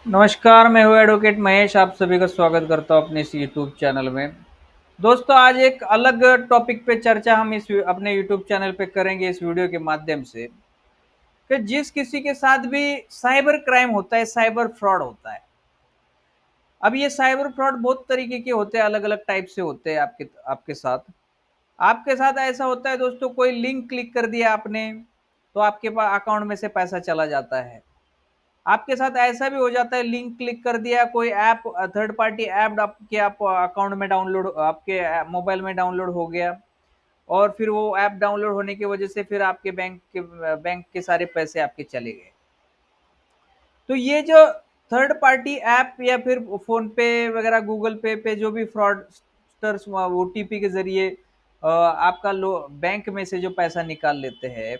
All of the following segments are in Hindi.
नमस्कार, मैं हूँ एडवोकेट महेश। आप सभी का स्वागत करता हूँ अपने इस यूट्यूब चैनल में। दोस्तों, आज एक अलग टॉपिक पे चर्चा हम इस अपने यूट्यूब चैनल पे करेंगे इस वीडियो के माध्यम से कि जिस किसी के साथ भी साइबर क्राइम होता है, साइबर फ्रॉड होता है। अब ये साइबर फ्रॉड बहुत तरीके के होते हैं, अलग अलग टाइप से होते हैं आपके साथ ऐसा होता है दोस्तों, कोई लिंक क्लिक कर दिया आपने तो आपके पास अकाउंट में से पैसा चला जाता है। आपके साथ ऐसा भी हो जाता है, लिंक क्लिक कर दिया, कोई ऐप, थर्ड पार्टी ऐप आपके आप अकाउंट में डाउनलोड, आपके मोबाइल में डाउनलोड हो गया और फिर वो ऐप डाउनलोड होने की वजह से फिर आपके बैंक के सारे पैसे आपके चले गए। तो ये जो थर्ड पार्टी ऐप या फिर फोन पे वगैरह, गूगल पे जो भी फ्रॉडस्टर्स ओटीपी के जरिए आपका बैंक में से जो पैसा निकाल लेते हैं,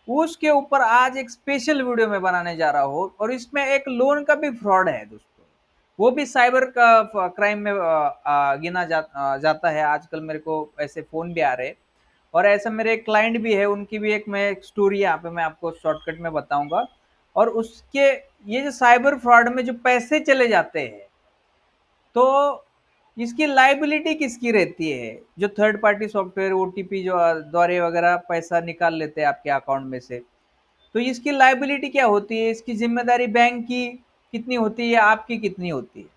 उसके ऊपर आज एक स्पेशल वीडियो में बनाने जा रहा हूँ। और इसमें एक लोन का भी फ्रॉड है दोस्तों, वो भी साइबर का क्राइम में जाता है। आजकल मेरे को ऐसे फोन भी आ रहे हैं और ऐसा मेरे एक क्लाइंट भी है, उनकी भी एक स्टोरी यहाँ पे मैं आपको शॉर्टकट में बताऊंगा। और उसके ये जो साइबर फ्रॉड में जो पैसे चले जाते हैं, तो इसकी लाइबिलिटी किसकी रहती है? जो थर्ड पार्टी सॉफ्टवेयर ओटीपी जो द्वारे वगैरह पैसा निकाल लेते हैं आपके अकाउंट में से, तो इसकी लाइबिलिटी क्या होती है? इसकी जिम्मेदारी बैंक की कितनी होती है, आपकी कितनी होती है?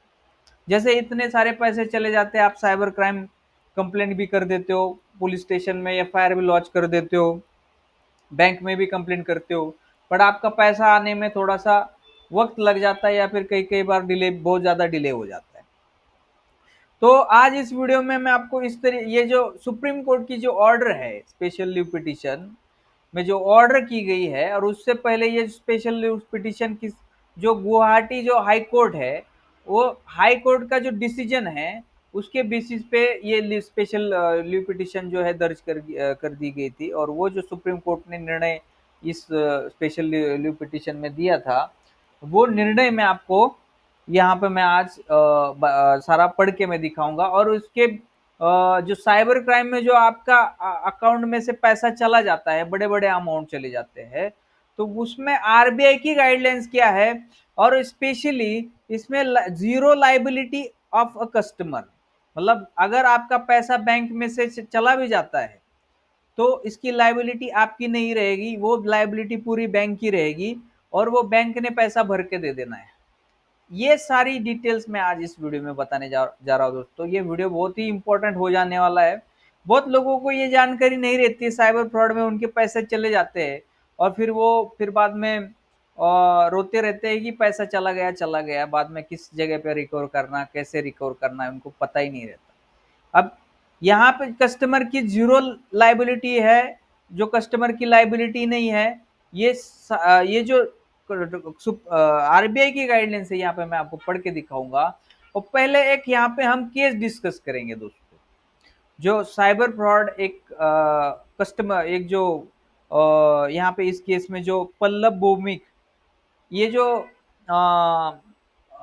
जैसे इतने सारे पैसे चले जाते हैं, आप साइबर क्राइम कंप्लेंट भी कर देते हो, पुलिस स्टेशन में एफआईआर भी लॉन्च कर देते हो, बैंक में भी कंप्लेंट करते हो, पर आपका पैसा आने में थोड़ा सा वक्त लग जाता है या फिर कई कई बार डिले, बहुत ज़्यादा डिले हो जाता है। तो आज इस वीडियो में मैं आपको ये जो सुप्रीम कोर्ट की जो ऑर्डर है, स्पेशल लीव पिटीशन में जो ऑर्डर की गई है, और उससे पहले ये स्पेशल लीव पिटीशन की जो गुवाहाटी जो हाई कोर्ट है, वो हाई कोर्ट का जो डिसीजन है उसके बेसिस पे ये स्पेशल लीव पिटीशन जो है दर्ज कर दी गई थी। और वो जो सुप्रीम कोर्ट ने निर्णय इस स्पेशल लीव पिटीशन में दिया था, वो निर्णय में आपको यहाँ पे मैं आज सारा पढ़ के मैं दिखाऊंगा। और उसके जो साइबर क्राइम में जो आपका अकाउंट में से पैसा चला जाता है, बड़े बड़े अमाउंट चले जाते हैं, तो उसमें आरबीआई की गाइडलाइंस क्या है? और स्पेशली इसमें zero liability of a customer, मतलब अगर आपका पैसा बैंक में से चला भी जाता है तो इसकी लाइबिलिटी आपकी नहीं रहेगी, वो लाइबिलिटी पूरी बैंक की रहेगी और वो बैंक ने पैसा भर के दे देना है। ये सारी डिटेल्स मैं आज इस वीडियो में बताने जा रहा हूँ दोस्तों। ये वीडियो बहुत ही इंपॉर्टेंट हो जाने वाला है। बहुत लोगों को ये जानकारी नहीं रहती है, साइबर फ्रॉड में उनके पैसे चले जाते हैं और फिर बाद में रोते रहते हैं कि पैसा चला गया, बाद में किस जगह पे रिकवर करना, कैसे रिकवर करना है, उनको पता ही नहीं रहता। अब यहाँ पे कस्टमर की जीरो लाइबिलिटी है, जो कस्टमर की लाइबिलिटी नहीं है। ये जो आरबीआई की गाइडलाइंस है, यहाँ पे मैं आपको पढ़ के दिखाऊंगा। और पहले एक यहाँ पे हम केस डिस्कस करेंगे दोस्तों। जो साइबर फ्रॉड एक कस्टमर, एक जो यहाँ पे इस केस में जो पल्लव भौमिक, ये जो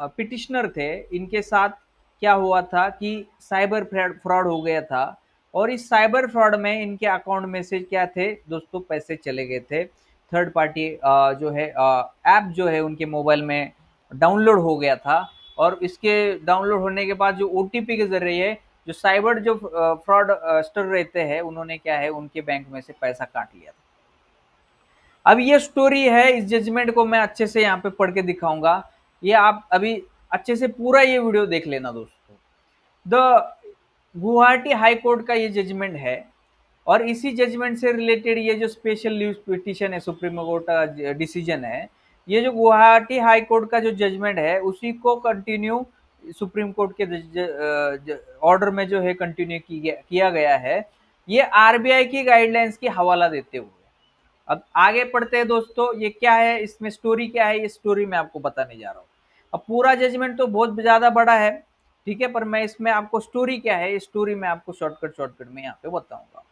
पिटिशनर थे, इनके साथ क्या हुआ था कि साइबर फ्रॉड हो गया था। और इस साइबर फ्रॉड में इनके अकाउंट में से क्या थे दोस्तों, पैसे चले गए थे। थर्ड पार्टी जो है ऐप जो है उनके मोबाइल में डाउनलोड हो गया था। और इसके डाउनलोड होने के बाद जो ओटीपी के जरिए जो साइबर जो फ्रॉड स्टर रहते हैं, उन्होंने क्या है उनके बैंक में से पैसा काट लिया था। अब ये स्टोरी है, इस जजमेंट को मैं अच्छे से यहाँ पे पढ़ के दिखाऊंगा। ये आप अभी अच्छे से पूरा ये वीडियो देख लेना दोस्तों। द गुवाहाटी हाई कोर्ट का ये जजमेंट है और इसी जजमेंट से रिलेटेड ये जो स्पेशल लीव पिटीशन है, सुप्रीम कोर्ट का डिसीजन है, ये जो गुवाहाटी हाई कोर्ट का जो जजमेंट है उसी को कंटिन्यू सुप्रीम कोर्ट के ऑर्डर में जो है कंटिन्यू किया गया है, ये आरबीआई की गाइडलाइंस की हवाला देते हुए। अब आगे पढ़ते हैं दोस्तों, ये क्या है, इसमें स्टोरी क्या है, ये स्टोरी मैं आपको बताने जा रहा हूँ। अब पूरा जजमेंट तो बहुत ज्यादा बड़ा है, ठीक है, पर मैं इसमें आपको स्टोरी क्या है, ये स्टोरी मैं आपको शॉर्टकट में यहाँ पे बताऊंगा।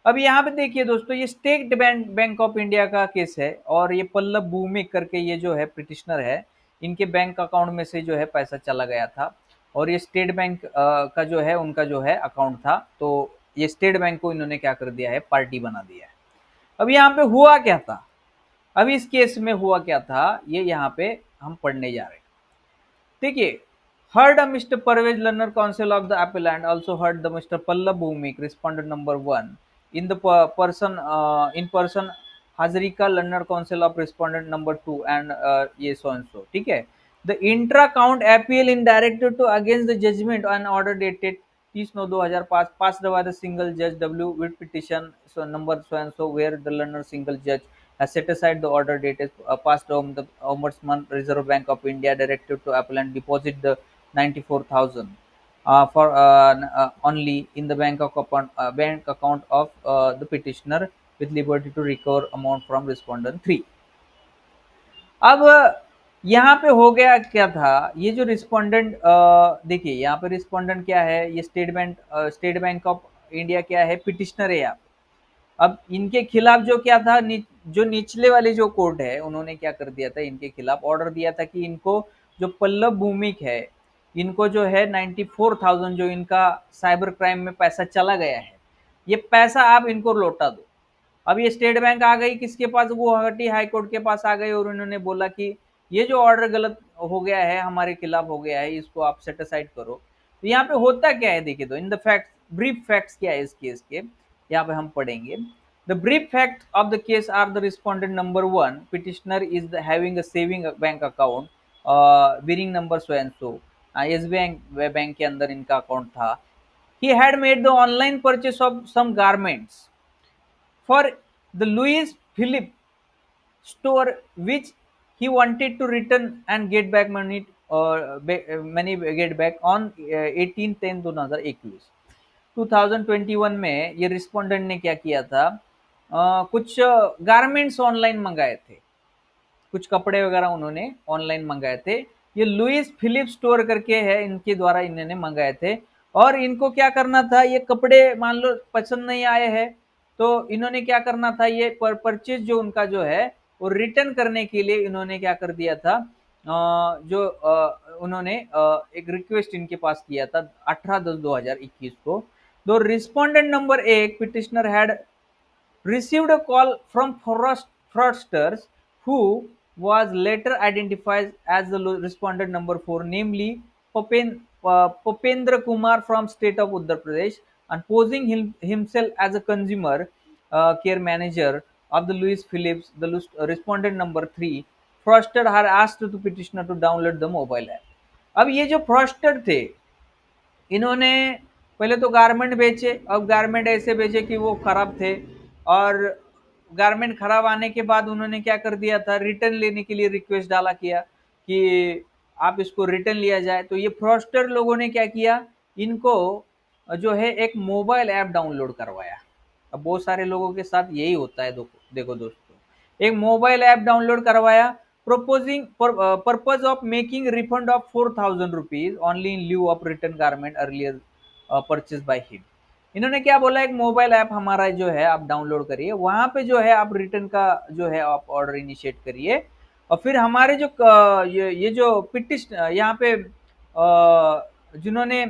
अब यहाँ पे देखिए दोस्तों, ये स्टेट बैंक ऑफ इंडिया का केस है और ये पल्लव भूमिक करके ये जो है पिटिशनर है, इनके बैंक अकाउंट में से जो है पैसा चला गया था। और ये स्टेट बैंक का जो है उनका जो है अकाउंट था, तो ये स्टेट बैंक को इन्होंने क्या कर दिया है, पार्टी बना दिया है। अब यहाँ पे हुआ क्या था, अब इस केस में हुआ क्या था, ये यहाँ पे हम पढ़ने जा रहे हैं। देखिए, heard Mr. Parvez Learner, Council of the Apple, and also heard the Mr. Pallab Bhumik, respondent number one. In the person, in person, Hazarika Learner Council of respondent number two, and ये so and so. ठीक है. The intra count appeal in directed to against the judgment and order dated 30/9/2005 passed by the single judge W with petition so number so and so, where the learner single judge has set aside the order dated passed on the Ombudsman Reserve Bank of India directed to Apple and deposit the 94,000 for only in the bank account of the petitioner with liberty to recover amount from respondent 3. अब यहाँ पे हो गया क्या था, ये जो रिस्पोंडेंट देखिए यहाँ पे रिस्पोंडेंट क्या है, ये स्टेट बैंक ऑफ इंडिया क्या है, पिटिशनर है यहाँ पे। अब इनके खिलाफ जो क्या था, जो निचले वाले जो कोर्ट है उन्होंने क्या कर दिया था, इनके खिलाफ ऑर्डर दिया था कि इनको जो पल्लव भूमिक है, इनको जो है 94,000 जो इनका साइबर क्राइम में पैसा चला गया है, ये पैसा आप इनको लौटा दो। अब ये स्टेट बैंक आ गई किसके पास, गुवाहाटी हाई कोर्ट के पास आ गई और उन्होंने बोला कि ये जो ऑर्डर गलत हो गया है, हमारे खिलाफ हो गया है, इसको आप सेट असाइड करो। तो यहाँ पे होता क्या है देखिए, तो in the fact brief facts क्या है इस केस के, यहाँ पे हम पढ़ेंगे। The brief fact of the case are the respondent number one petitioner is having a saving bank account bearing number so and so, SBI bank के अंदर इनका अकाउंट था। He had made the online purchase of some garments for the Louis Philippe store, which he wanted to return and get back money money get back on 18/10/2021। 2021 में ये रिस्पोंडेंट ने क्या किया था, कुछ गारमेंट्स ऑनलाइन मंगाए थे, कुछ कपड़े वगैरह उन्होंने ऑनलाइन मंगाए थे। ये लुइस फिलिप स्टोर करके है, इनके द्वारा इन्होंने मंगाए थे। और इनको क्या करना था, ये कपड़े मान लो पसंद नहीं आए हैं, तो इन्होंने क्या करना था, ये परचेज जो उनका जो है वो रिटर्न करने के लिए इन्होंने क्या कर दिया था, उन्होंने एक रिक्वेस्ट इनके पास किया था 18/10/2021 को। दो रिस्पोंडेंट नंबर एक petitioner had received a call from fraudsters who was later identified as the respondent number 4, namely Popendra Kumar from state of Uttar Pradesh, and posing himself as a consumer care manager of the Louis Phillips. The respondent number 3 fraudster had asked the petitioner to download the mobile app. अब ये जो fraudster थे, इन्होंने पहले तो गारमेंट बेचे, अब गारमेंट ऐसे बेचे कि वो खराब थे, और गारमेंट खराब आने के बाद उन्होंने क्या कर दिया था, रिटर्न लेने के लिए रिक्वेस्ट डाला किया कि आप इसको रिटर्न लिया जाए। तो ये फ्रॉस्टर लोगों ने क्या किया, इनको जो है एक मोबाइल ऐप डाउनलोड करवाया। अब बहुत सारे लोगों के साथ यही होता है, देखो दोस्तों, एक मोबाइल ऐप डाउनलोड करवाया, proposing purpose of making refund of 4,000 rupees only in lieu of return garment earlier purchased by him। इन्होंने क्या बोला, एक मोबाइल ऐप हमारा जो है आप डाउनलोड करिए, वहां पे जो है आप रिटर्न का जो है आप ऑर्डर इनिशिएट करिए, और फिर हमारे जो ये जो पिटिशन यहाँ पे जिन्होंने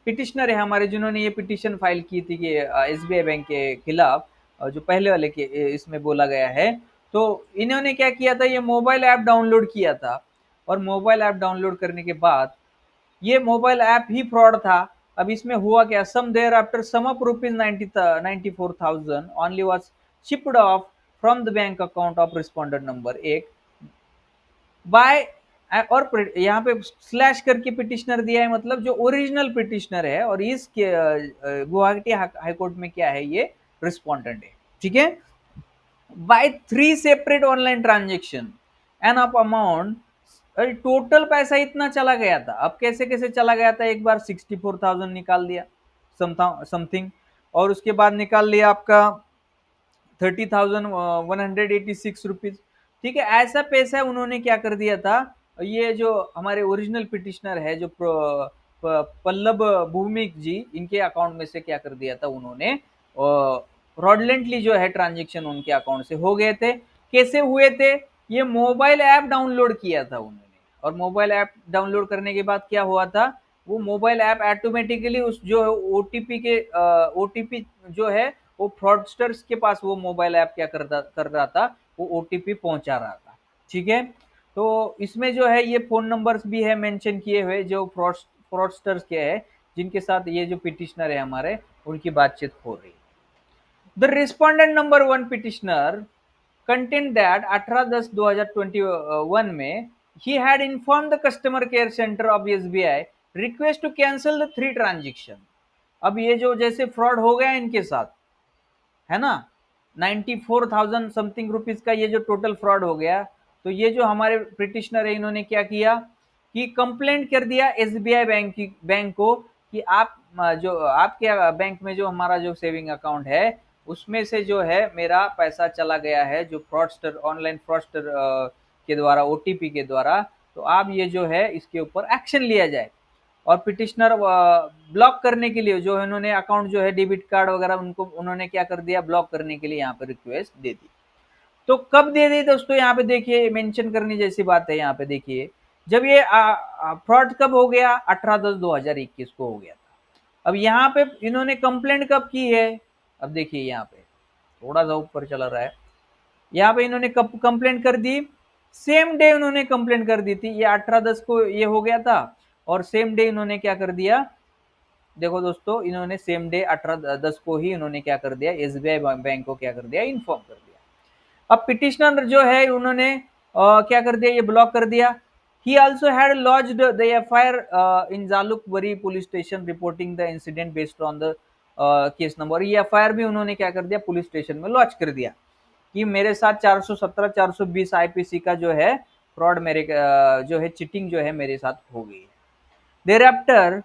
पिटिशनर है हमारे, जिन्होंने ये पिटिशन फाइल की थी कि एसबीआई बैंक के खिलाफ, जो पहले वाले के इसमें बोला गया है, तो इन्होंने क्या किया था, ये मोबाइल ऐप डाउनलोड किया था, और मोबाइल ऐप डाउनलोड करने के बाद ये मोबाइल ऐप ही फ्रॉड था। अब इसमें हुआ क्या, some thereafter some of rupees 94,000 only was shipped off from the bank account of respondent number एक बाय, और यहाँ पे स्लैश करके पिटिशनर दिया है, मतलब जो ओरिजिनल पिटिशनर है, और इस गुवाहाटी हाईकोर्ट में क्या है, ये रिस्पोंडेंट है। ठीक है, by 3 separate online transaction and of amount, total पैसा इतना चला गया था। अब कैसे कैसे चला गया था, एक बार 64,000 निकाल दिया समथिंग, और उसके बाद निकाल लिया आपका 30,186 रुपीज। ठीक है, ऐसा पैसा उन्होंने क्या कर दिया था, ये जो हमारे ओरिजिनल पिटिशनर है जो पल्लव भूमिक जी, इनके अकाउंट में से क्या कर दिया था उन्होंने, फ्रॉडलेंटली जो है ट्रांजेक्शन उनके अकाउंट से हो गए थे। कैसे हुए थे, ये मोबाइल ऐप डाउनलोड किया था उन्होंने, और मोबाइल ऐप डाउनलोड करने के बाद क्या हुआ था, वो मोबाइल ऐप ऑटोमेटिकली उस जो ओटीपी जो है वो फ्रॉडस्टर्स के पास वो मोबाइल ऐप क्या कर रहा था, वो ओटीपी पहुंचा रहा था। ठीक है, तो इसमें जो है ये फ़ोन नंबर्स भी है मेंशन किए हुए जो फ्रॉडस्टर्स के हैं, जिनके साथ ये जो पिटिशनर है हमारे, उनकी बातचीत हो रही है। The respondent number one petitioner contained that 18/10/2021 में he had informed the customer care center of SBI request to cancel the 3 transaction। अब ये जो जैसे फ्रॉड हो गया इनके साथ, है ना, 94,000 समथिंग रुपीज का ये जो टोटल फ्रॉड हो गया, तो ये जो हमारे पिटिशनर है इन्होंने क्या किया कि कंप्लेंट कर दिया एसबीआई बैंक को कि आप जो आपके बैंक में जो हमारा जो सेविंग अकाउंट है उसमें से जो है मेरा पैसा चला गया है जो फ्रॉडस्टर ऑनलाइन फ्रॉडस्टर के द्वारा ओटीपी के द्वारा, तो आप ये जो है इसके ऊपर एक्शन लिया जाए। और पिटिशनर ब्लॉक करने के लिए जो है उन्होंने अकाउंट जो है डेबिट कार्ड वगैरह उनको उन्होंने क्या कर दिया, ब्लॉक करने के लिए यहाँ पे रिक्वेस्ट दे दी। तो कब दे दी दोस्तों, यहाँ पे देखिए मेंशन करने जैसी बात है, यहाँ पे देखिए जब ये फ्रॉड कब हो गया, 18/10/2021 को हो गया था। अब यहाँ पे इन्होंने कंप्लेंट कब की है, अब देखिए यहाँ पे थोड़ा सा ऊपर चला रहा है, यहाँ पे इन्होंने कब कंप्लेंट कर दी, सेम डे उन्होंने कंप्लेंट कर दी थी, ये 18/10 को ये हो गया था और सेम डे इन्होंने क्या कर दिया, देखो दोस्तों इन्होंने सेम डे 18/10 को ही इन्होंने क्या कर दिया, एसबीआई बैंक को क्या कर दिया, इन्फॉर्म कर दिया। अब पिटिशनर जो है उन्होंने क्या कर दिया, ये ब्लॉक कर दिया। He also had lodged the FIR in Jalukbari police station reporting the incident based on the case number. ये एफआईआर भी उन्होंने क्या कर दिया, पुलिस स्टेशन में लॉन्च कर दिया कि मेरे साथ 417 420 आईपीसी का जो है फ्रॉड मेरे जो है चीटिंग जो है मेरे साथ हो गई है। देर आफ्टर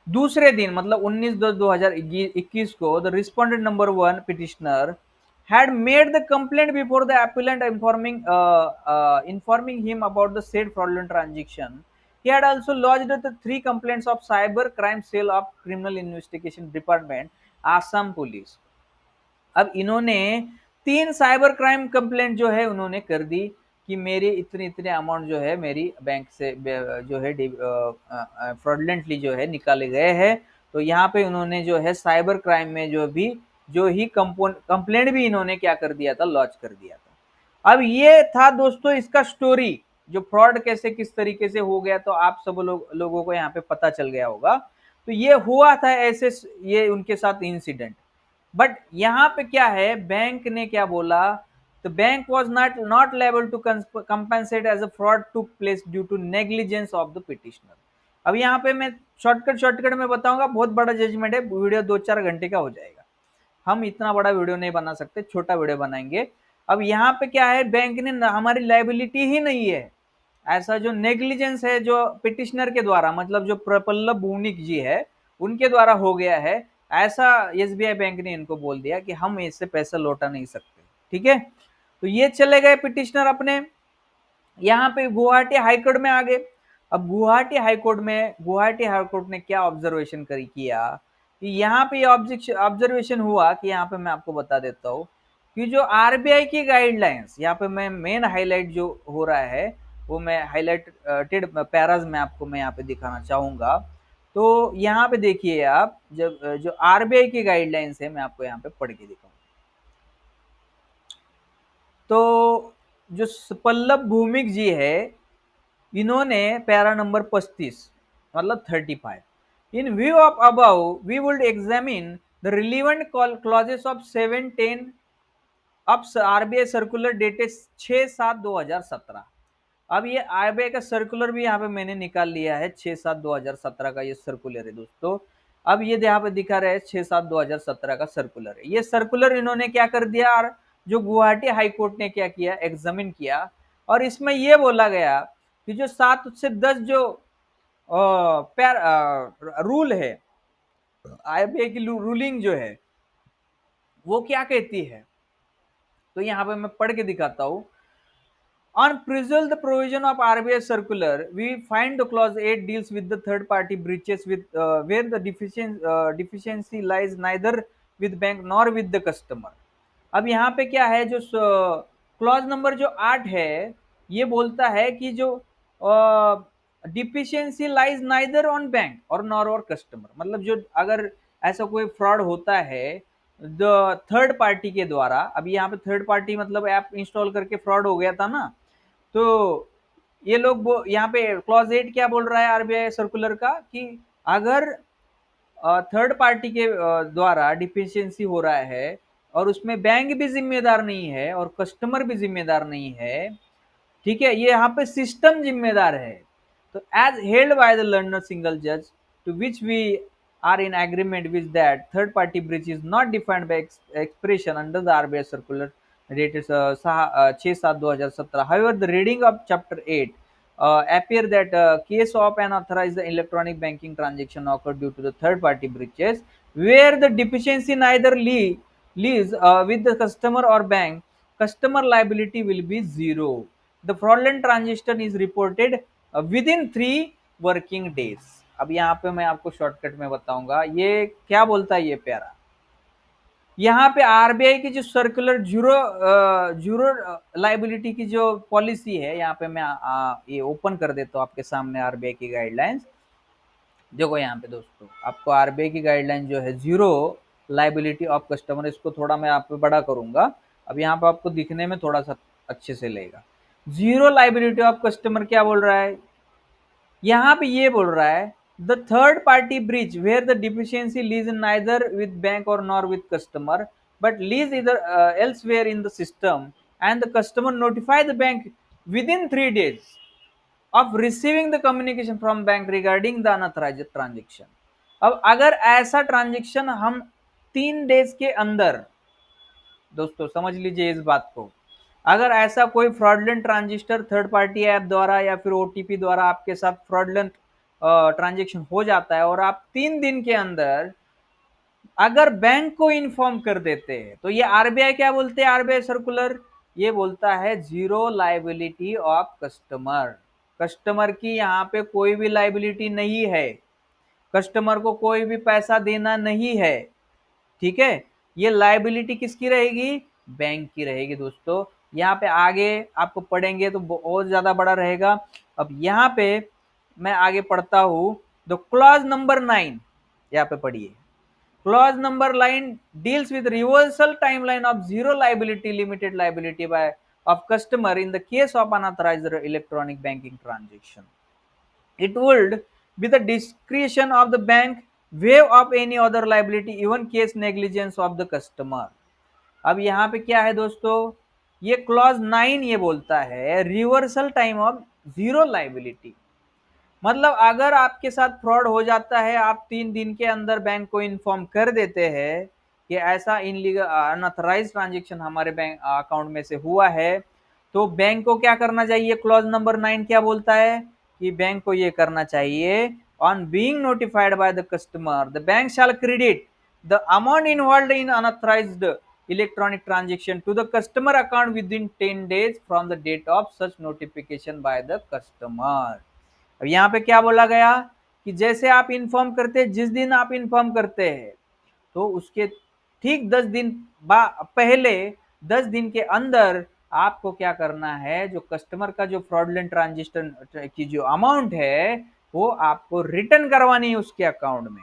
दूसरे दिन मतलब 19/10/2021 को the respondent number one petitioner had made the complaint before the appellant informing him about the said fraudulent transaction. He had also lodged the 3 complaints of cyber crime cell of criminal investigation department Assam police। अब इन्होंने 3 साइबर क्राइम कंप्लेंट जो है उन्होंने कर दी कि मेरी इतने इतने अमाउंट जो है मेरी बैंक से जो है फ्रॉडलेंटली जो है निकाले गए हैं। तो यहाँ पे उन्होंने जो है साइबर क्राइम में जो ही कंप्लेंट भी इन्होंने क्या कर दिया था, लॉन्च कर दिया था। अब ये था दोस्तों इसका स्टोरी, जो फ्रॉड कैसे किस तरीके से हो गया, तो आप सब लोगों को यहाँ पे पता चल गया होगा। तो ये हुआ था ऐसे, ये उनके साथ इंसिडेंट। बट यहाँ पे क्या है, बैंक ने क्या बोला, the bank was not liable to compensate as a fraud took place due to negligence of the petitioner। अब यहाँ पे मैं शॉर्टकट में बताऊंगा, बहुत बड़ा जजमेंट है, वीडियो 2-4 घंटे का हो जाएगा, हम इतना बड़ा वीडियो नहीं बना सकते, छोटा वीडियो बनाएंगे। अब यहाँ पे क्या है, बैंक ने हमारी लाइबिलिटी ही नहीं है, ऐसा जो नेग्लिजेंस है जो पिटिशनर के द्वारा मतलब जो प्रपल्लव भूनिक जी है उनके द्वारा हो गया है, ऐसा एसबीआई बैंक ने इनको बोल दिया कि हम इससे पैसा लौटा नहीं सकते। ठीक है, तो ये चले गए पिटिशनर अपने यहाँ पे गुवाहाटी हाईकोर्ट में आ गए। अब गुवाहाटी हाईकोर्ट ने क्या ऑब्जर्वेशन किया कि यहाँ पे ऑब्जर्वेशन हुआ कि यहाँ पे मैं आपको बता देता हूँ कि जो आरबीआई की गाइडलाइंस, यहाँ पे मैं मेन हाईलाइट जो हो रहा है वो मैं हाईलाइटेड पैराज में आपको मैं यहाँ पे दिखाना चाहूंगा। तो यहाँ पे देखिए आप, जब जो आरबीआई की गाइडलाइंस है मैं आपको यहाँ पे पढ़ के दिखाऊंगा। तो जो पल्लव भूमिक जी है इन्होंने पैरा नंबर 35 मतलब 35, in view of above we would examine the relevant clauses of 7-10 अब आरबीआई सर्कुलर डेटेड 6/7/2017। अब ये आरबीआई का सर्कुलर भी यहाँ पे मैंने निकाल लिया है, 6/7/2017 का ये सर्कुलर है दोस्तों। अब ये यहाँ पे दिखा रहा है 6/7/2017 का सर्कुलर है। ये सर्कुलर इन्होंने क्या कर दिया, और जो गुवाहाटी हाईकोर्ट ने क्या किया, एग्जामिन किया, और इसमें ये बोला गया कि जो 7 से 10 जो रूल है, आरबीआई की रूलिंग जो है वो क्या कहती है, तो यहाँ पे मैं पढ़ के दिखाता हूँ। On presume the provision of RBI circular, we find the clause 8 deals with the third party breaches with where the deficiency lies neither with bank nor with the customer। अब यहाँ पे क्या है, जो क्लॉज नंबर जो 8 है ये बोलता है कि जो deficiency lies neither on bank और नॉर और कस्टमर, मतलब जो अगर ऐसा कोई फ्रॉड होता है द थर्ड पार्टी के द्वारा, अभी यहाँ पे थर्ड पार्टी मतलब ऐप इंस्टॉल करके फ्रॉड हो गया था ना, तो ये लोग यहाँ पे क्लॉज 8 क्या बोल रहा है आरबीआई सर्कुलर का कि अगर थर्ड पार्टी के द्वारा डिफिशियंसी हो रहा है और उसमें बैंक भी जिम्मेदार नहीं है और कस्टमर भी जिम्मेदार नहीं है, ठीक है, ये यहाँ पे सिस्टम जिम्मेदार है। तो as held by the learned single जज to which we are in agreement with that third party breach is not defined by expression under the RBI circular dated 6/7/2017. However, the reading of Chapter 8 appear that case of an authorized electronic banking transaction occurred due to the third party breaches where the deficiency neither leaves with the customer or bank, customer liability will be zero. The fraudulent transaction is reported within 3 working days. अब यहाँ पे मैं आपको शॉर्टकट में बताऊंगा ये क्या बोलता है ये प्यारा। यहाँ पे आरबीआई की जो सर्कुलर जीरो लाइबिलिटी की जो पॉलिसी है, यहाँ पे मैं ये ओपन कर देता हूँ आपके सामने आरबीआई की गाइडलाइंस। देखो यहाँ पे दोस्तों आपको आरबीआई की गाइडलाइन जो है जीरो लाइबिलिटी ऑफ कस्टमर, इसको थोड़ा मैं आप पे बड़ा करूंगा, अब यहाँ पे आपको दिखने में थोड़ा सा अच्छे से लेगा। जीरो लाइबिलिटी ऑफ कस्टमर क्या बोल रहा है, यहाँ पे ये बोल रहा है the third party breach where the deficiency lies neither with bank और nor with customer but lies either elsewhere in the system and the customer notify the bank within 3 days of receiving the communication from bank regarding the unauthorized transaction। अब अगर ऐसा ट्रांजेक्शन हम 3 days के अंदर, दोस्तों समझ लीजिए इस बात को, अगर ऐसा कोई fraudulent transistor third party app द्वारा या फिर ओटीपी द्वारा आपके साथ फ्रॉडलेंट ट्रांजेक्शन हो जाता है और आप 3 दिन के अंदर अगर बैंक को इन्फॉर्म कर देते हैं, तो ये आरबीआई क्या बोलते हैं, आरबीआई सर्कुलर ये बोलता है zero liability of customer. Customer की यहाँ पे कोई भी लाइबिलिटी नहीं है, कस्टमर को कोई भी पैसा देना नहीं है, ठीक है। ये लाइबिलिटी किसकी रहेगी, बैंक की रहेगी दोस्तों। यहाँ पे आगे आपको पढ़ेंगे तो बहुत ज्यादा बड़ा रहेगा। अब यहाँ पे मैं आगे पढ़ता हूं, तो क्लॉज नंबर 9 यहाँ पे पढ़िए। Clause number 9 deals with reversal timeline of zero liability limited liability by of customer in the case of unauthorised electronic banking transaction. It would be the discretion of the bank waive of any other liability even case negligence of the customer। अब यहाँ पे क्या है दोस्तों, ये क्लॉज 9 ये बोलता है reversal time of zero liability, मतलब अगर आपके साथ फ्रॉड हो जाता है, आप 3 दिन के अंदर बैंक को इन्फॉर्म कर देते हैं कि ऐसा इनलीगल अनऑथराइज्ड ट्रांजेक्शन हमारे बैंक अकाउंट में से हुआ है, तो बैंक को क्या करना चाहिए, क्लॉज नंबर 9 क्या बोलता है कि बैंक को ये करना चाहिए, on being notified by the customer the bank shall credit the amount involved in unauthorised electronic transaction to the customer account within 10 days from the date of such notification by the customer. अब यहाँ पे क्या बोला गया कि जैसे आप इन्फॉर्म करते हैं, जिस दिन आप इन्फॉर्म करते हैं तो उसके ठीक 10 दिन पहले 10 दिन के अंदर आपको क्या करना है, जो कस्टमर का जो फ्रॉडलेंट ट्रांजेक्शन की जो अमाउंट है वो आपको रिटर्न करवानी है उसके अकाउंट में,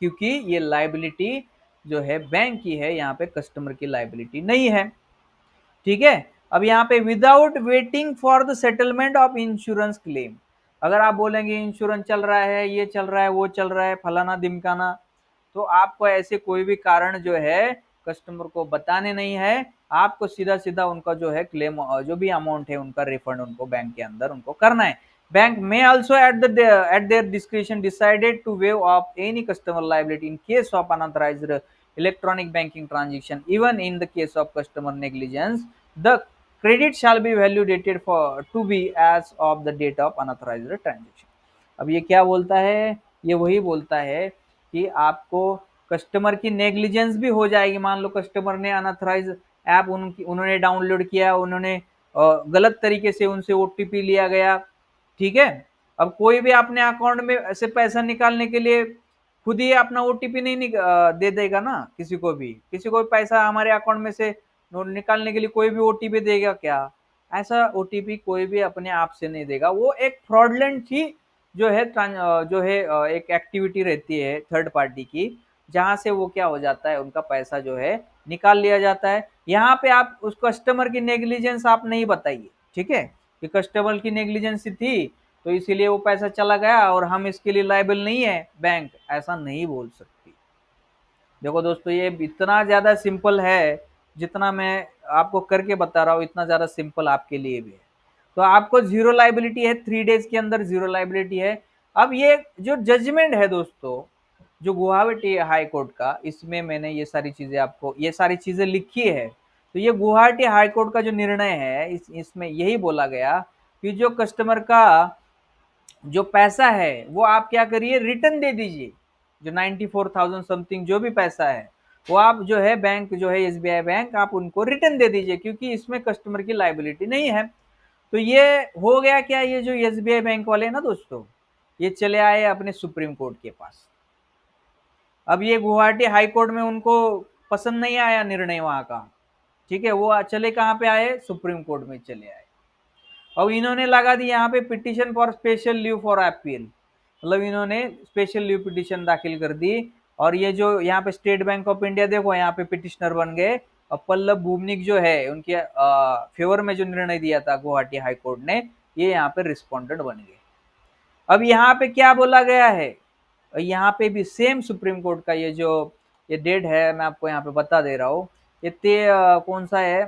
क्योंकि ये लाइबिलिटी जो है बैंक की है, यहाँ पे कस्टमर की लाइबिलिटी नहीं है, ठीक है। अब यहाँ पे without waiting for the settlement of insurance claim, अगर आप बोलेंगे इंश्योरेंस चल रहा है, ये चल रहा है, वो चल रहा है, फलाना दिमकाना, तो आपको ऐसे कोई भी कारण जो है कस्टमर को बताने नहीं है, आपको सीधा सीधा उनका जो है क्लेम जो भी अमाउंट है उनका रिफंड उनको बैंक के अंदर उनको करना है। बैंक में also at their discretion decided to waive off any customer liability in case of unauthorized electronic banking transaction even in the case of customer negligence the credit shall be validated for to be as of the date of unauthorized transaction। अब ये क्या बोलता है, ये वही बोलता है कि आपको कस्टमर की नेग्लिजेंस भी हो जाएगी। मान लो कस्टमर ने अनऑथराइज ऐप उन्होंने डाउनलोड किया, उन्होंने गलत तरीके से उनसे ओटीपी लिया गया, ठीक है। अब कोई भी अपने अकाउंट में ऐसे पैसा निकालने के लिए खुद ही अपना ओटीपी नहीं दे देगा ना, किसी को भी पैसा हमारे अकाउंट में से निकालने के लिए कोई भी ओटीपी देगा क्या, ऐसा ओटीपी कोई भी अपने आप से नहीं देगा। वो एक फ्रॉडलेंट ही जो है एक एक्टिविटी रहती है थर्ड पार्टी की, जहां से वो क्या हो जाता है, उनका पैसा जो है निकाल लिया जाता है। यहाँ पे आप उस कस्टमर की नेग्लिजेंस आप नहीं बताइए, ठीक है। कि कस्टमर की नेग्लिजेंसी थी तो इसीलिए वो पैसा चला गया और हम इसके लिए लायबल नहीं है, बैंक ऐसा नहीं बोल सकती। देखो दोस्तों, ये इतना ज्यादा सिंपल है, जितना मैं आपको करके बता रहा हूँ इतना ज्यादा सिंपल आपके लिए भी है। तो आपको जीरो लाइबिलिटी है, 3 डेज के अंदर जीरो लाइबिलिटी है। अब ये जो जजमेंट है दोस्तों, जो गुवाहाटी हाई कोर्ट का, इसमें मैंने ये सारी चीजें आपको, ये सारी चीजें लिखी है। तो ये गुवाहाटी हाई कोर्ट का जो निर्णय है, इसमें यही बोला गया कि जो कस्टमर का जो पैसा है वो आप क्या करिए, रिटर्न दे दीजिए। जो 94,000 समथिंग जो भी पैसा है वो आप जो है बैंक, जो है एसबीआई बैंक, आप उनको रिटर्न दे दीजिए, क्योंकि इसमें कस्टमर की लाइबिलिटी नहीं है। तो ये हो गया क्या, ये जो एसबीआई बैंक वाले ना दोस्तों, ये चले आए अपने सुप्रीम कोर्ट के पास। अब ये गुवाहाटी हाई कोर्ट में उनको पसंद नहीं आया निर्णय वहां का, ठीक है, वो चले कहाँ पे आए, सुप्रीम कोर्ट में चले आए। अब इन्होंने लगा दी यहाँ पे petition for special leave for appeal, मतलब इन्होंने स्पेशल लीव पिटिशन दाखिल कर दी। और ये जो यहाँ पे स्टेट बैंक ऑफ इंडिया, देखो यहाँ पे पिटिशनर बन गए, और पल्लव भूमनिक जो है उनके फेवर में जो निर्णय दिया था गुवाहाटी हाई कोर्ट ने, ये यहाँ पे रिस्पोंडेंट बन गए। अब यहाँ पे क्या बोला गया है, यहाँ पे भी सेम सुप्रीम कोर्ट का ये जो ये डेट है, मैं आपको यहाँ पे बता दे रहा हूँ। ये कौन सा है,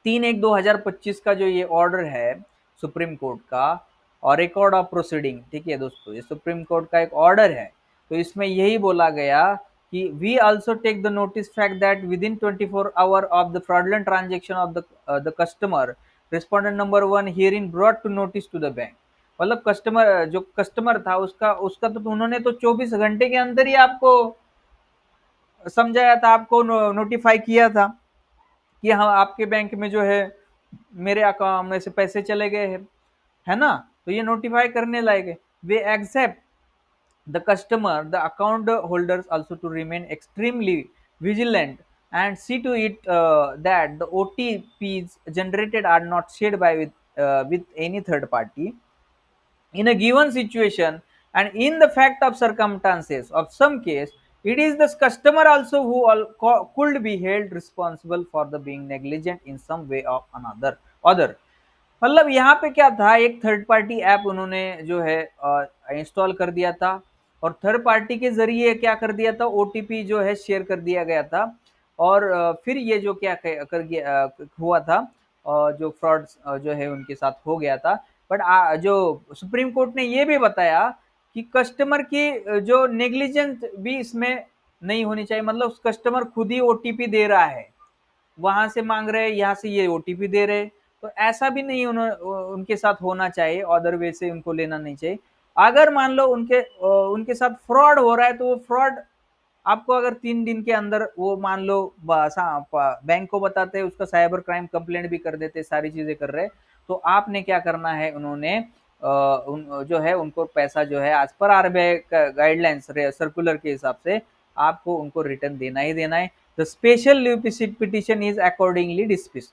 3/1/2025 का जो ये ऑर्डर है सुप्रीम कोर्ट का, और रिकॉर्ड ऑफ प्रोसीडिंग, ठीक है दोस्तों, ये सुप्रीम कोर्ट का एक ऑर्डर है। तो इसमें यही बोला गया कि we also take the notice fact that within 24 hour of the fraudulent transaction of the customer, respondent number 1 herein brought to notice to the bank. मतलब कस्टमर, जो कस्टमर था उसका उसका तो उन्होंने तो 24 घंटे के अंदर ही आपको समझाया था, आपको नोटिफाई किया था कि हाँ आपके बैंक में जो है मेरे अकाउंट में से पैसे चले गए हैं, है ना। तो ये नोटिफाई करने लायक है। We accept the customer the account holders also to remain extremely vigilant and see to it that the OTPs generated are not shared by with any third party in a given situation, and in the fact of circumstances of some case, it is the customer also who could be held responsible for the being negligent in some way of another other। मतलब यहाँ पे क्या था, एक थर्ड पार्टी ऐप उन्होंने जो है इंस्टॉल कर दिया था, और थर्ड पार्टी के जरिए क्या कर दिया था, ओटीपी जो है शेयर कर दिया गया था। और फिर ये जो क्या कर गया हुआ था, जो फ्रॉड जो है उनके साथ हो गया था। बट जो सुप्रीम कोर्ट ने ये भी बताया कि कस्टमर की जो नेग्लिजेंस भी इसमें नहीं होनी चाहिए, मतलब उस कस्टमर खुद ही ओटीपी दे रहा है, वहां से मांग रहे, यहाँ से ये ओटीपी दे रहे, तो ऐसा भी नहीं उनके साथ होना चाहिए, अदर वे से उनको लेना नहीं चाहिए। अगर मान लो उनके साथ फ्रॉड हो रहा है, तो वो फ्रॉड आपको अगर 3 दिन के अंदर वो मान लो बैंक को बताते हैं, उसका साइबर क्राइम कंप्लेंट भी कर देते, सारी चीजें कर रहे, तो आपने क्या करना है, उन्होंने जो है उनको पैसा जो है आज पर आरबीआई गाइडलाइंस सर्कुलर के हिसाब से आपको उनको रिटर्न देना ही देना है। The special leave petition is accordingly dismissed.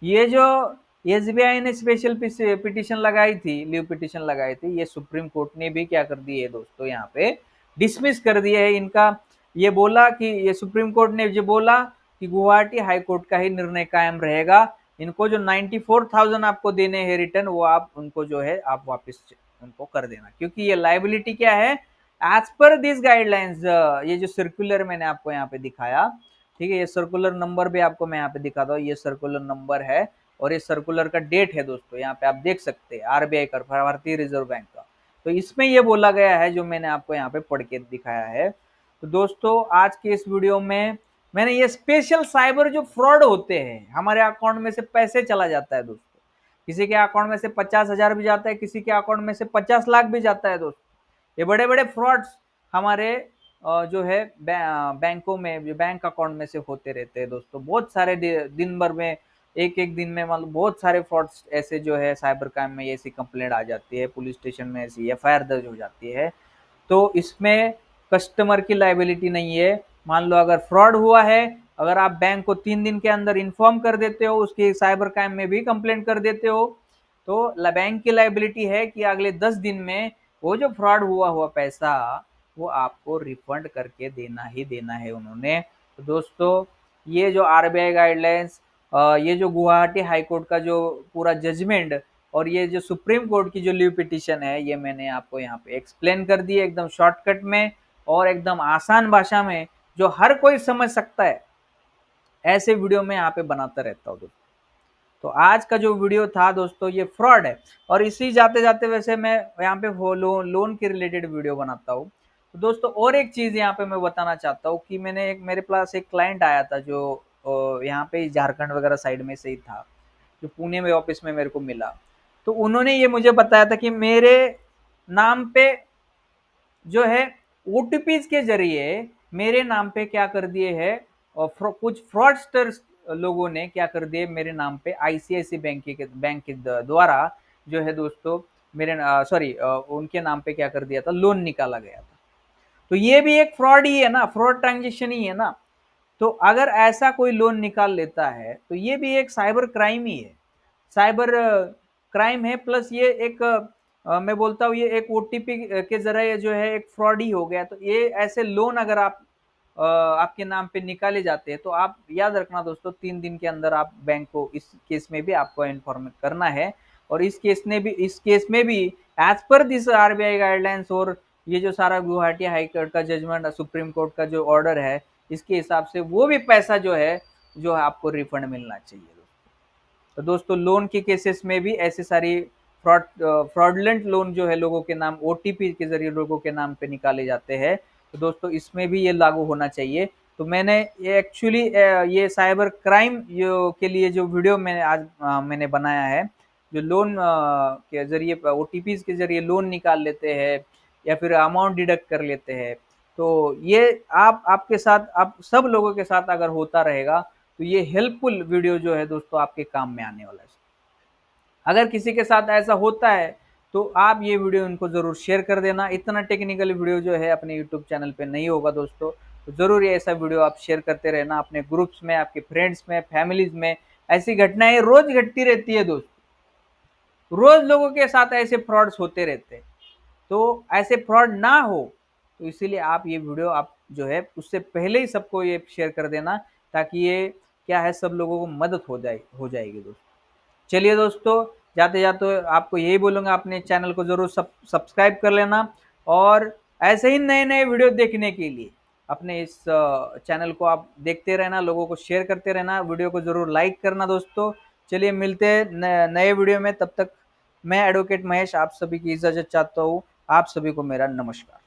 ये जो एसबीआई ने स्पेशल पिटिशन लगाई थी, लीव पिटिशन लगाई थी, ये सुप्रीम कोर्ट ने भी क्या कर दी है दोस्तों, यहाँ पे डिसमिस कर दिया है इनका। ये बोला कि ये सुप्रीम कोर्ट ने जो बोला कि गुवाहाटी हाई कोर्ट का ही निर्णय कायम रहेगा, इनको जो 94,000 आपको देने हैं रिटर्न, वो आप उनको जो है आप वापस उनको कर देना, क्योंकि ये लाइबिलिटी क्या है, एज पर दिस गाइडलाइंस। ये जो सर्कुलर मैंने आपको यहाँ पे दिखाया, ठीक है, ये सर्कुलर नंबर भी आपको मैं यहाँ पे दिखाता हूँ, ये सर्कुलर नंबर है, और ये सर्कुलर का डेट है दोस्तों, यहाँ पे आप देख सकते हैं, आरबीआई का, भारतीय रिजर्व बैंक का। तो इसमें ये बोला गया है जो मैंने आपको यहाँ पे पढ़ के दिखाया है। तो दोस्तों आज के इस वीडियो में मैंने ये स्पेशल साइबर जो फ्रॉड होते हैं, हमारे अकाउंट में से पैसे चला जाता है दोस्तों, किसी के अकाउंट में से 50,000 भी जाता है, किसी के अकाउंट में से 50 लाख भी जाता है दोस्तों। ये बड़े बड़े फ्रॉड्स हमारे जो है बैंकों में, जो बैंक अकाउंट में से होते रहते हैं दोस्तों, बहुत सारे दिन भर में, एक एक दिन में, मतलब बहुत सारे फ्रॉड्स ऐसे जो है साइबर क्राइम में ऐसी कंप्लेंट आ जाती है, पुलिस स्टेशन में ऐसी एफआईआर दर्ज हो जाती है। तो इसमें कस्टमर की लाइबिलिटी नहीं है। मान लो अगर फ्रॉड हुआ है, अगर आप बैंक को 3 दिन के अंदर इन्फॉर्म कर देते हो, उसकी साइबर क्राइम में भी कंप्लेंट कर देते हो, तो बैंक की लाइबिलिटी है कि अगले 10 दिन में वो जो फ्रॉड हुआ पैसा वो आपको रिफंड करके देना ही देना है उन्होंने। तो दोस्तों ये जो आरबीआई गाइडलाइंस ये जो गुवाहाटी हाई कोर्ट का जो पूरा जजमेंट और ये जो सुप्रीम कोर्ट की जो लीव पिटीशन है, ये मैंने आपको यहाँ पे एक्सप्लेन कर दी है एकदम शॉर्टकट में और एकदम आसान भाषा में, जो हर कोई समझ सकता है। ऐसे वीडियो मैं यहाँ पे बनाता रहता हूँ दोस्तों। तो आज का जो वीडियो था दोस्तों, ये फ्रॉड है। और इसी जाते जाते वैसे मैं यहाँ पे लोन के रिलेटेड वीडियो बनाता हूँ। तो दोस्तों और एक चीज यहाँ पे मैं बताना चाहता हूँ कि मेरे पास एक क्लाइंट आया था जो यहाँ पे झारखंड वगैरह साइड में से ही था, जो पुणे में ऑफिस में मेरे को मिला। तो उन्होंने ये मुझे बताया था कि मेरे नाम पे जो है ओटीपीज के जरिए मेरे नाम पे क्या कर दिए है, और कुछ फ्रॉडस्टर्स लोगों ने क्या कर दिए मेरे नाम पे आईसीआईसी बैंक के द्वारा जो है दोस्तों, मेरे सॉरी उनके नाम पे क्या कर दिया था, लोन निकाला गया था। तो ये भी एक फ्रॉड ही है ना, फ्रॉड ट्रांजेक्शन ही है ना। तो अगर ऐसा कोई लोन निकाल लेता है तो ये भी एक साइबर क्राइम ही है, साइबर क्राइम है। प्लस ये एक मैं बोलता हूँ ये एक ओटीपी के जरिए जो है एक फ्रॉड ही हो गया। तो ये ऐसे लोन अगर आप आपके नाम पे निकाले जाते हैं तो आप याद रखना दोस्तों, 3 दिन के अंदर आप बैंक को इस केस में भी आपको इन्फॉर्म करना है। और इस केस में भी as per this RBI guidelines और ये जो सारा गुवाहाटी हाई कोर्ट का जजमेंट, सुप्रीम कोर्ट का जो ऑर्डर है, इसके हिसाब से वो भी पैसा जो है आपको रिफंड मिलना चाहिए दोस्तों। तो दोस्तों लोन के केसेस में भी ऐसी सारी फ्रॉडलेंट लोन जो है लोगों के नाम ओटीपी के जरिए लोगों के नाम पे निकाले जाते हैं, तो दोस्तों इसमें भी ये लागू होना चाहिए। तो मैंने ये एक्चुअली ये साइबर क्राइम जो के लिए जो वीडियो मैंने आज मैंने बनाया है, जो लोन के जरिए ओटीपीज के जरिए लोन निकाल लेते हैं या फिर अमाउंट डिडक्ट कर लेते हैं, तो ये आपके साथ आप सब लोगों के साथ अगर होता रहेगा तो ये हेल्पफुल वीडियो जो है दोस्तों आपके काम में आने वाला है। अगर किसी के साथ ऐसा होता है तो आप ये वीडियो उनको ज़रूर शेयर कर देना। इतना टेक्निकल वीडियो जो है अपने यूट्यूब चैनल पे नहीं होगा दोस्तों, तो ज़रूर ये ऐसा वीडियो आप शेयर करते रहना अपने ग्रुप्स में, आपके फ्रेंड्स में, फैमिलीज में। ऐसी घटनाएं रोज घटती रहती है दोस्तों, रोज लोगों के साथ ऐसे फ्रॉड्स होते रहते हैं। तो ऐसे फ्रॉड ना हो तो इसीलिए आप ये वीडियो आप जो है उससे पहले ही सबको ये शेयर कर देना, ताकि ये क्या है सब लोगों को मदद हो जाएगी दोस्तों। चलिए दोस्तों, जाते जाते आपको यही बोलूंगा अपने चैनल को जरूर सब्सक्राइब कर लेना। और ऐसे ही नए नए वीडियो देखने के लिए अपने इस चैनल को आप देखते रहना, लोगों को शेयर करते रहना, वीडियो को जरूर लाइक करना दोस्तों। चलिए मिलते हैं नए वीडियो में, तब तक मैं एडवोकेट महेश आप सभी की इजाजत चाहता हूँ। आप सभी को मेरा नमस्कार।